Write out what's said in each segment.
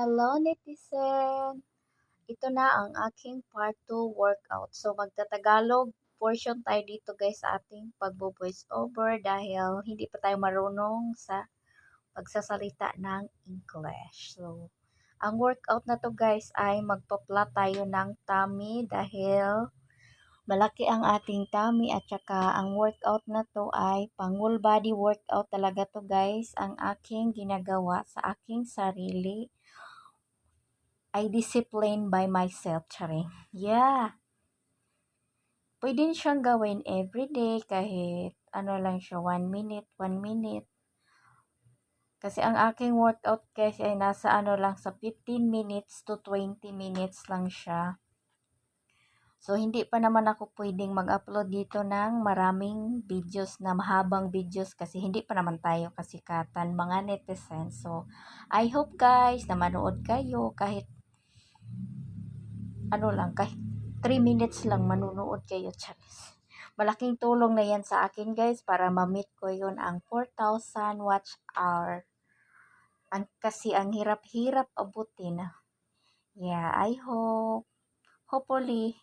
Hello, netizen! Ito na ang aking part 2 workout. So, magtatagalog portion tayo dito guys sa ating pagbo-voice over dahil hindi pa tayo marunong sa pagsasalita ng English. So, ang workout na to guys ay magpa-flat tayo ng tummy dahil malaki ang ating tummy at saka ang workout na to ay pang whole body workout talaga to guys. Ang aking ginagawa sa aking sarili ay discipline by myself, charing. Yeah. Pwede siyang gawin everyday kahit ano lang siya, 1 minute, 1 minute. Kasi ang aking workout guys ay nasa ano lang sa 15 minutes to 20 minutes lang siya. So, hindi pa naman ako pwedeng mag-upload dito ng maraming videos na mahabang videos kasi hindi pa naman tayo kasikatan mga netizens. So, I hope guys na manood kayo kahit ano lang, kahit 3 minutes lang manunood kayo, Charis. Malaking tulong na yan sa akin guys para ma-meet ko yun ang 4,000 watch hour. Kasi ang hirap-hirap abutin. Yeah, I hope. Hopefully.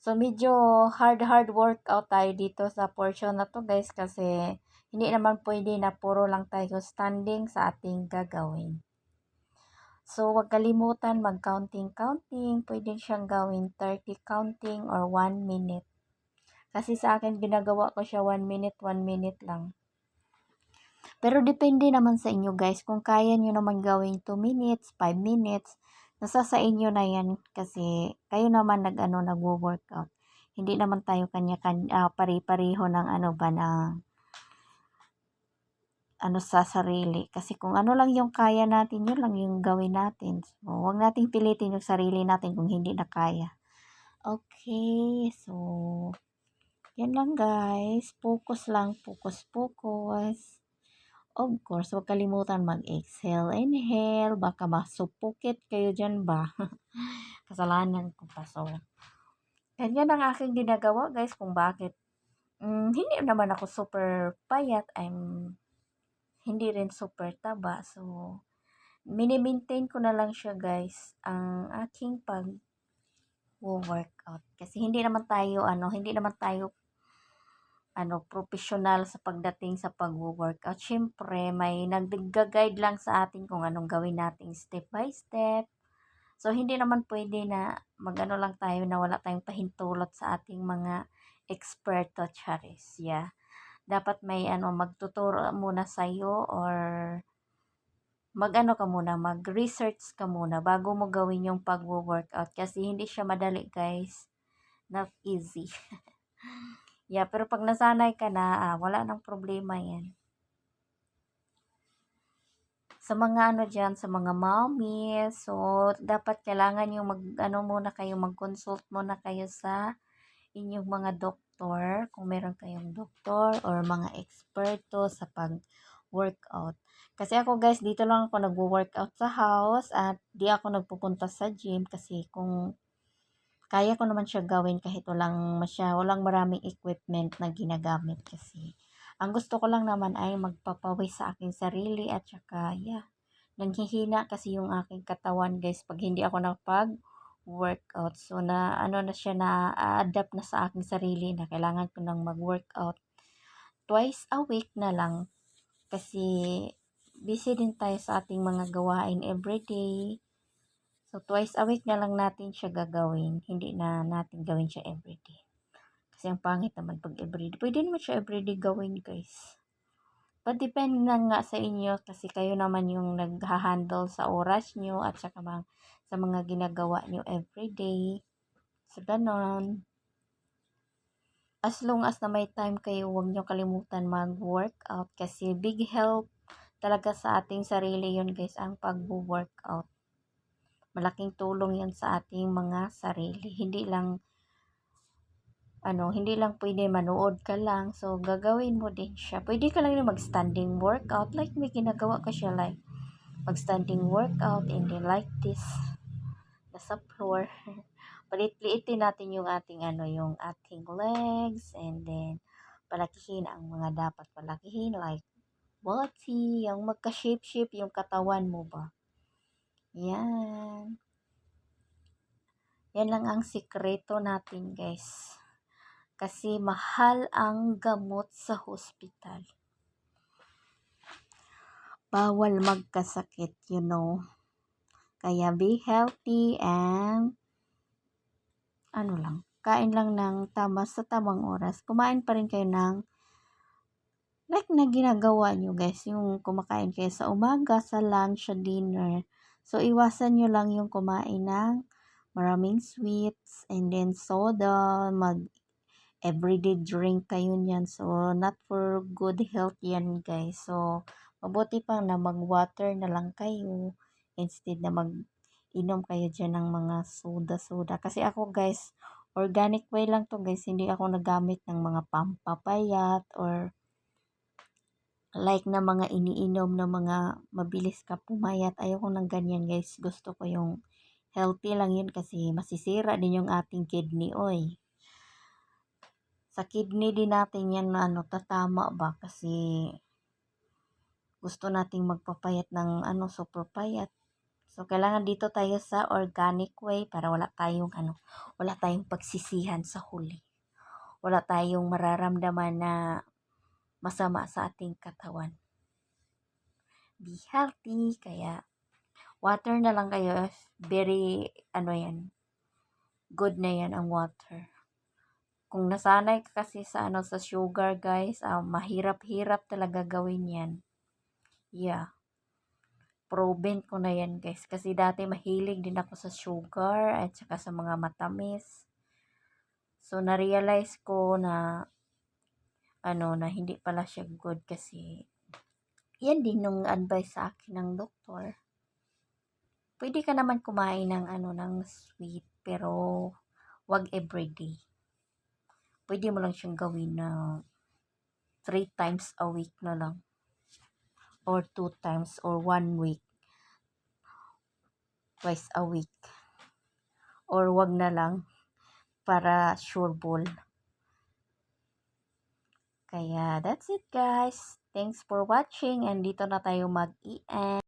So, medyo hard workout tayo dito sa portion na to guys kasi hindi naman pwede na puro lang tayo standing sa ating gagawin. So, huwag kalimutan mag-counting. Pwede siyang gawin 30 counting or 1 minute. Kasi sa akin, ginagawa ko siya 1 minute, 1 minute lang. Pero depende naman sa inyo guys. Kung kaya nyo naman gawin 2 minutes, 5 minutes, nasa sa inyo na yan. Kasi kayo naman nagwo-workout. Hindi naman tayo pare-pareho ng ano ba na ano sa sarili. Kasi kung ano lang yung kaya natin, yun lang yung gawin natin. So, huwag nating pilitin yung sarili natin kung hindi na kaya. Okay, so, yan lang guys. Focus lang, focus. Of course, huwag kalimutan mag-exhale, inhale. Baka masupukit kayo dyan ba? Kasalanan ko pa. So, yan ang aking ginagawa guys kung bakit. Hindi naman ako super payat. Hindi rin super taba. So, mini-maintain ko na lang siya guys, ang aking pag-workout. Kasi hindi naman tayo professional sa pagdating sa pag-workout. Syempre, may nag-guide lang sa atin kung anong gawin natin step by step. So, hindi naman pwede na mag-ano lang tayo na wala tayong pahintulot sa ating mga eksperto, charis. Yeah. Dapat may magtuturo muna sa'yo or mag-research ka muna bago mo gawin yung pag-workout kasi hindi siya madali guys. Not easy. Yeah, pero pag nasanay ka na, wala nang problema yan. Sa mga sa mga mommy, so dapat kailangan yung mag-consult muna kayo sa inyong mga doktor, kung meron kayong doktor or mga eksperto sa pag-workout. Kasi ako guys, dito lang ako nagwo-workout sa house at di ako nagpupunta sa gym kasi kung kaya ko naman siya gawin kahit walang maraming equipment na ginagamit kasi ang gusto ko lang naman ay magpapawis sa aking sarili at saka nanghihina kasi yung aking katawan guys pag hindi ako workout. So na siya na adapt na sa aking sarili na kailangan ko nang mag-workout twice a week na lang kasi busy din tayo sa ating mga gawain everyday. So twice a week na lang natin siya gagawin. Hindi na natin gawin siya everyday. Kasi ang pangit naman pag everyday. Pwede naman siya everyday gawin guys. But depende na nga sa inyo kasi kayo naman yung nagha-handle sa oras nyo at sa mga ginagawa nyo everyday. So, ganon. As long as na may time kayo, huwag nyo kalimutan mag-workout kasi big help talaga sa ating sarili yun guys, ang pag-workout. Malaking tulong yan sa ating mga sarili. Hindi lang pwede manood ka lang. So, gagawin mo din siya. Pwede ka lang yung mag-standing workout. Like, may ginagawa ka siya like mag-standing workout and then like this. Nasa floor. Palit-liitin natin yung ating legs and then palakihin ang mga dapat palakihin like body, yung magka-shape-shape yung katawan mo ba. Yan. Yan lang ang sikreto natin, guys. Kasi mahal ang gamot sa hospital. Bawal magkasakit, you know. Kaya be healthy and kain lang ng sa tamang oras. Kumain pa rin kayo ng like na ginagawa nyo, guys. Yung kumakain kayo sa umaga, sa lunch, sa dinner. So, iwasan nyo lang yung kumain ng maraming sweets and then soda, everyday drink kayo niyan. So, not for good health yan, guys. So, mabuti pa na mag-water na lang kayo instead na mag-inom kayo dyan ng mga soda-soda. Kasi ako, guys, organic way lang to, guys. Hindi ako nagamit ng mga pampapayat or like na mga iniinom na mga mabilis ka pumayat. Ayoko ng ganyan, guys. Gusto ko yung healthy lang yun kasi masisira din yung ating kidney, oy. Sa kidney din natin yan na tatama ba kasi gusto nating magpapayat ng super payat. So, kailangan dito tayo sa organic way para wala tayong pagsisihan sa huli. Wala tayong mararamdaman na masama sa ating katawan. Be healthy, kaya water na lang kayo. Very, good na yan ang water. Kung nasanay ka kasi sa sugar, guys, mahirap-hirap talaga gawin yan. Yeah. Proven ko na yan, guys. Kasi dati mahilig din ako sa sugar at saka sa mga matamis. So, na-realize ko na na hindi pala siya good kasi yan din nung advice sa akin ng doktor. Pwede ka naman kumain ng ng sweet pero wag everyday. Pwede mo lang siyang gawin na 3 times a week na lang. Or 2 times or 1 week. Twice a week. Or wag na lang para sure ball. Kaya that's it, guys. Thanks for watching and dito na tayo mag-i-end.